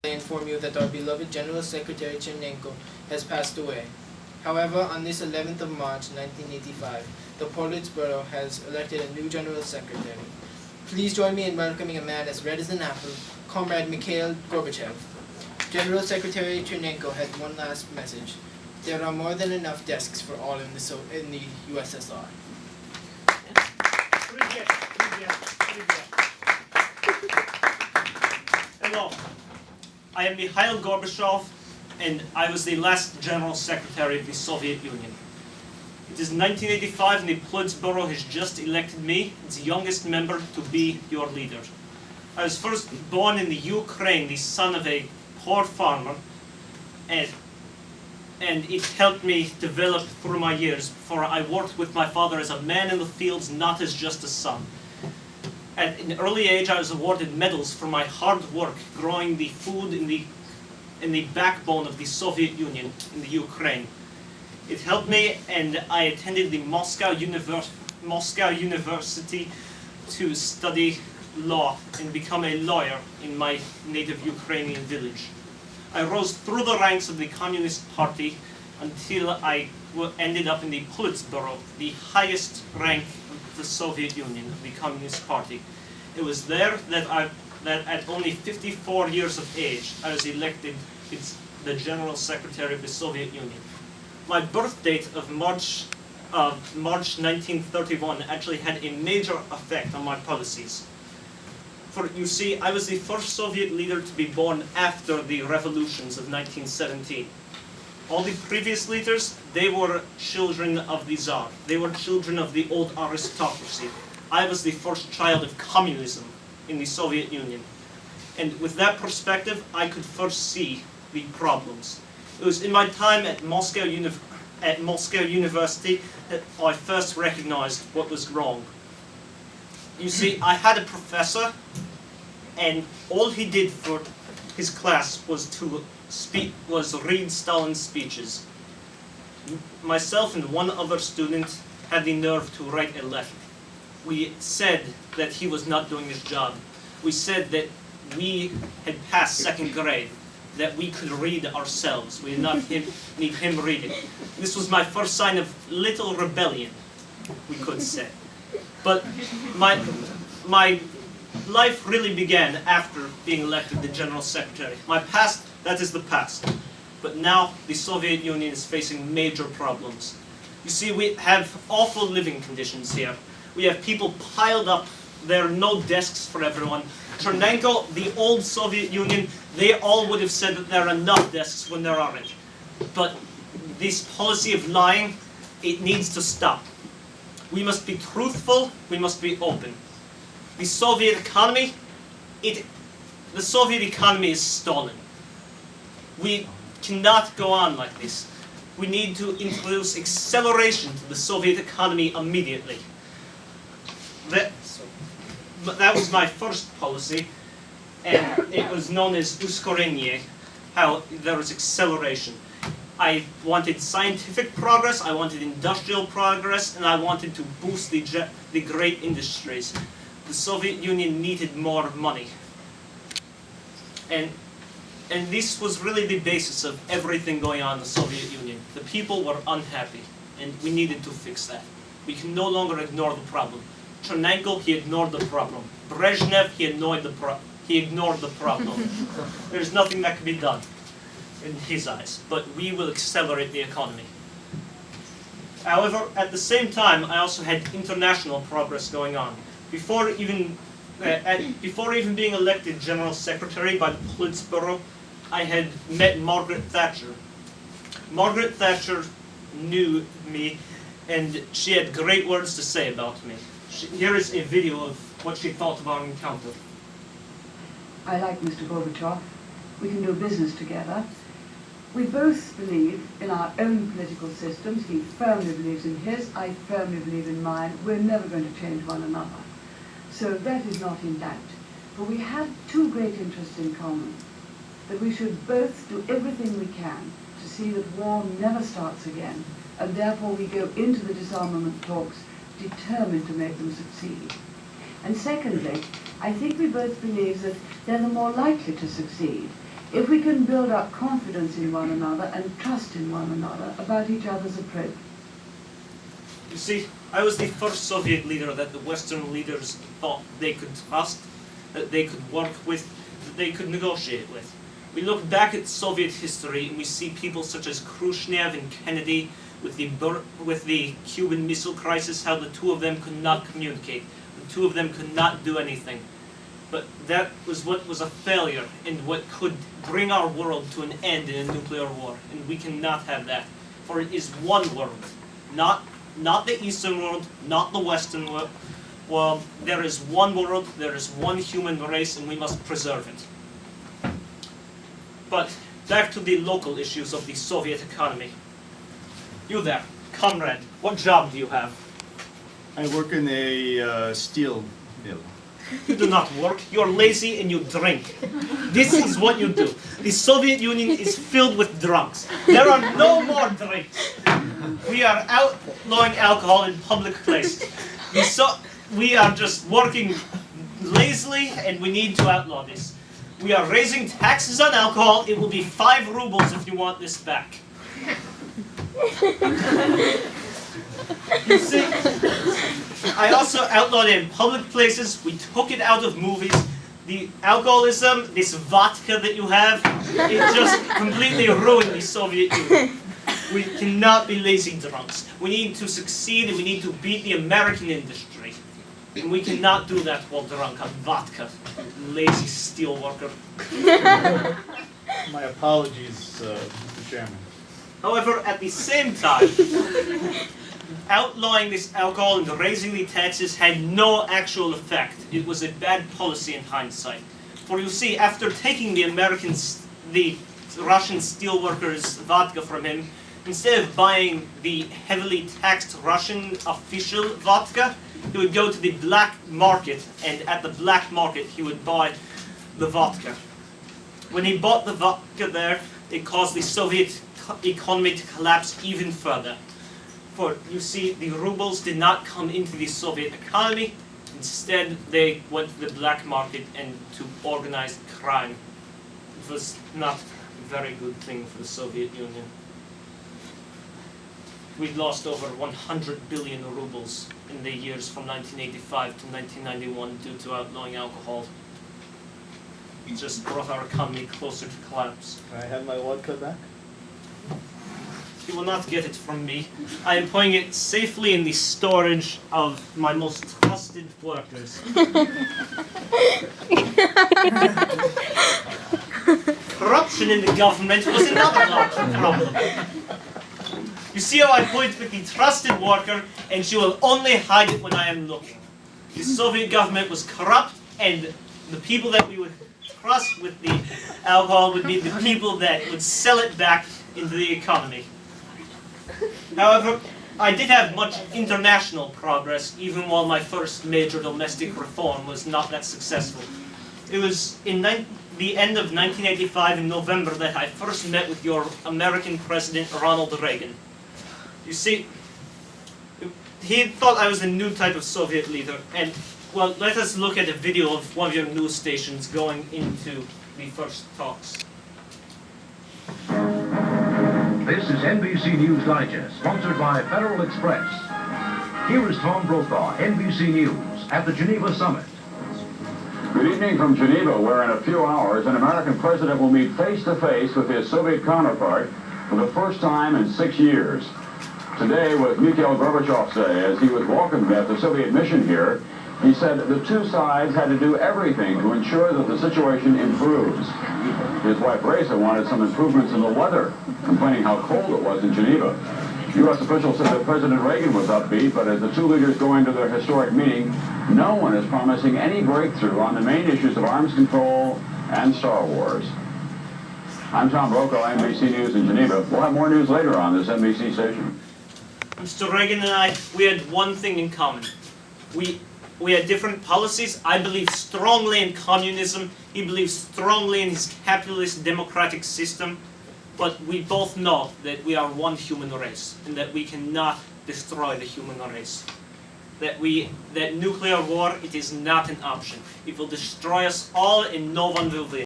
I inform you that our beloved General Secretary Chernenko has passed away. However, on this 11th of March, 1985, the Politburo has elected a new General Secretary. Please join me in welcoming a man as red as an apple, Comrade Mikhail Gorbachev. General Secretary Chernenko has one last message. There are more than enough desks for all in the USSR. Hello, I am Mikhail Gorbachev, and I was the last General Secretary of the Soviet Union. It is 1985 and the Politburo has just elected me, its youngest member, to be your leader. I was first born in the Ukraine, the son of a poor farmer, and it helped me develop through my years, for I worked with my father as a man in the fields, not as just a son. At an early age, I was awarded medals for my hard work growing the food in the backbone of the Soviet Union in the Ukraine. It helped me, and I attended the Moscow University to study law and become a lawyer in my native Ukrainian village. I rose through the ranks of the Communist Party until I ended up in the Politburo, the highest rank of the Soviet Union, of the Communist Party. It was there that at only 54 years of age, I was elected the General Secretary of the Soviet Union. My birth date of March 1931 actually had a major effect on my policies. For you see, I was the first Soviet leader to be born after the revolutions of 1917. All the previous leaders, they were children of the Tsar. They were children of the old aristocracy. I was the first child of communism in the Soviet Union. And with that perspective, I could first see the problems. It was in my time at Moscow University that I first recognized what was wrong. You see, I had a professor, and all he did for his class was read Stalin's speeches. Myself and one other student had the nerve to write a letter. We said that he was not doing his job. We said that we had passed second grade, that we could read ourselves. We did not need him reading. This was my first sign of little rebellion, we could say. But my life really began after being elected the General Secretary. My past, that is the past. But now the Soviet Union is facing major problems. You see, we have awful living conditions here. We have people piled up. There are no desks for everyone. Chernenko, the old Soviet Union, they all would have said that there are enough desks when there aren't. But this policy of lying, it needs to stop. We must be truthful, we must be open. The Soviet economy is stolen. We cannot go on like this. We need to introduce acceleration to the Soviet economy immediately. That was my first policy, and it was known as uskorenie, how there was acceleration. I wanted scientific progress, I wanted industrial progress, and I wanted to boost the great industries. The Soviet Union needed more money. And this was really the basis of everything going on in the Soviet Union. The people were unhappy, and we needed to fix that. We can no longer ignore the problem. Chernenko, he ignored the problem. Brezhnev, he ignored the problem. There's nothing that can be done in his eyes, but we will accelerate the economy. However, at the same time, I also had international progress going on. Before even being elected General Secretary by the Politburo, I had met Margaret Thatcher. Margaret Thatcher knew me, and she had great words to say about me. Here is a video of what she thought of our encounter. I like Mr. Gorbachev. We can do business together. We both believe in our own political systems. He firmly believes in his, I firmly believe in mine. We're never going to change one another. So that is not in doubt. But we have two great interests in common, that we should both do everything we can to see that war never starts again, and therefore we go into the disarmament talks determined to make them succeed. And secondly, I think we both believe that they're the more likely to succeed if we can build up confidence in one another and trust in one another about each other's approach. You see, I was the first Soviet leader that the Western leaders thought they could trust, that they could work with, that they could negotiate with. We look back at Soviet history and we see people such as Khrushchev and Kennedy with the Cuban Missile Crisis, how the two of them could not communicate. The two of them could not do anything. But that was what was a failure and what could bring our world to an end in a nuclear war. And we cannot have that. For it is one world, not the Eastern world, not the Western world. Well, there is one world, there is one human race, and we must preserve it. But back to the local issues of the Soviet economy. You there, comrade, what job do you have? I work in a steel mill. You do not work, you're lazy and you drink. This is what you do. The Soviet Union is filled with drunks. There are no more drinks. We are outlawing alcohol in public places. We are just working lazily and we need to outlaw this. We are raising taxes on alcohol. It will be 5 rubles if you want this back. You see, I also outlawed it in public places. We took it out of movies. The alcoholism, this vodka that you have, it just completely ruined the Soviet Union. We cannot be lazy drunks. We need to succeed and we need to beat the American industry. And we cannot do that while drunk on vodka, lazy steel worker. My apologies, Mr. Chairman. However, at the same time, outlawing this alcohol and raising the taxes had no actual effect. It was a bad policy in hindsight. For you see, after taking the Russian steelworkers' vodka from him, instead of buying the heavily taxed Russian official vodka, he would go to the black market, and at the black market he would buy the vodka. When he bought the vodka there, it caused the Soviet economy to collapse even further. For you see, the rubles did not come into the Soviet economy. Instead, they went to the black market and to organized crime. It was not a very good thing for the Soviet Union. We lost over 100 billion rubles in the years from 1985 to 1991 due to outlawing alcohol. It just brought our economy closer to collapse. Can I have my vodka back? You will not get it from me. I am putting it safely in the storage of my most trusted workers. Corruption in the government was another large problem. You see how I put it with the trusted worker, and she will only hide it when I am looking. The Soviet government was corrupt, and the people that we would trust with the alcohol would be the people that would sell it back into the economy. However, I did have much international progress, even while my first major domestic reform was not that successful. It was in the end of 1985 in November that I first met with your American President Ronald Reagan. You see, he thought I was a new type of Soviet leader, and, well, let us look at a video of one of your news stations going into the first talks. This is NBC News Digest, sponsored by Federal Express. Here is Tom Brokaw, NBC News, at the Geneva Summit. Good evening from Geneva, where in a few hours an American president will meet face-to-face with his Soviet counterpart for the first time in 6 years. Today was Mikhail Gorbachev's day. As he was welcomed at the Soviet mission here, he said the two sides had to do everything to ensure that the situation improves. His wife Reza wanted some improvements in the weather, complaining how cold it was in Geneva. U.S. officials said that President Reagan was upbeat, but as the two leaders go into their historic meeting, no one is promising any breakthrough on the main issues of arms control and Star Wars. I'm Tom Brokaw, NBC News in Geneva. We'll have more news later on this NBC station. Mr. Reagan and I, we had one thing in common. We had different policies. I believe strongly in communism. He believes strongly in his capitalist democratic system. But we both know that we are one human race and that we cannot destroy the human race. That nuclear war, it is not an option. It will destroy us all and no one will win.